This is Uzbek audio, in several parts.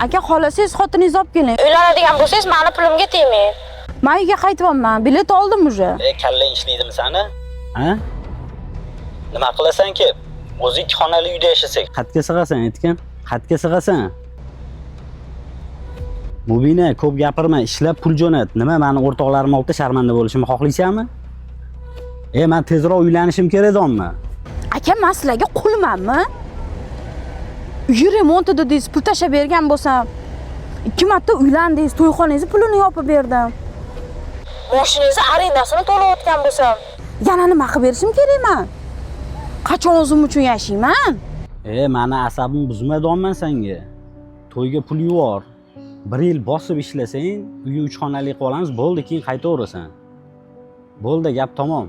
Aka xolasangiz xotiningizni olib keling. Uylanadigan bo'lsangiz, meni pulimga tegmang. Men uyga qaytyapman. Bilet oldim уже. Kallang ishlaydimi sani? Ha? Nima qilasan-ki? O'zi 2 xonali uyda yashasak. Xatga sig'asan, aytgan. Xatga sig'asan. Mubina, ko'p gapirma, ishlab pul jo'nat. Nima, meni o'rtoqlarim oldida sharmanda bo'lishimni xohlaysanmi? Men tezroq uylanishim kerak edimmi? Aka, men sizlarga qulmanmi? Uy remonti dedingiz, pul tashab bergan bo'lsam, 2 marta uylandingiz, to'yxonangizni pulini yopib berdim. Mashinangizni arendasini to'layotgan bo'lsam, Yana nima qilib berishim kerakman? Qachon o'zim uchun yashayman? Meni asabimni buzmayapman senga. To'yga pul yubor. 1 yil bosib ishlasang, uyi 3 xonali qilib olamiz, bo'ldi, keyin qaytaverasan. Bo'ldi, gap tamom.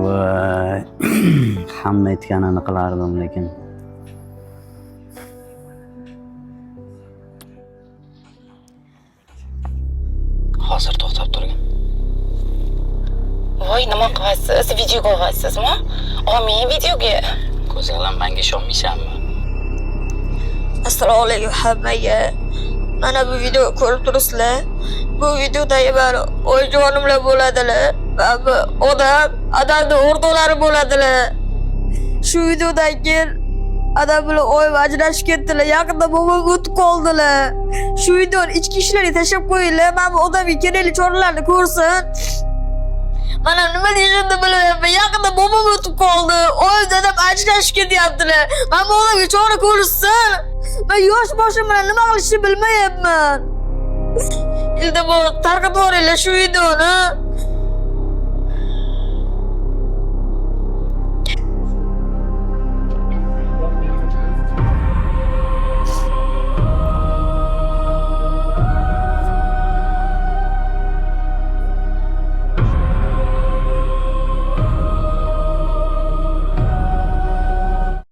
Voy. Hamma aytganini qilardim, lekin hozir to'xtab turgin. voy, nima qilyapsiz? Video qo'yyapsizmi? Olmang videoga. Ko'zinglar menga ishonmaysanmi? Assalomu alaykum hammaga. Mana bu video ko'rib turibsizlar. Bu videodagi bari oyijonimlar bo'ladilar. Va bu odamning o'rtoqlari bo'ladilar. Shu videodagi adam bilan ajrashib ketdilar. Yaqinda bobom o'tib qoldilar. Shu videoni ichki ishlarga tashlab qo'yinglar. Mana bu odamning kerakli choralarni ko'rsin. Mana nima deyishimni bilmayapman. Yaqinda bobom o'tib qoldi. Dadam ajrashib ketyaptilar. Mana bu odamga chora ko'rsin. Men yosh boshim bilan nima qilishni bilmayapman. Iltimos tarqatib yuboringlar shu videoni.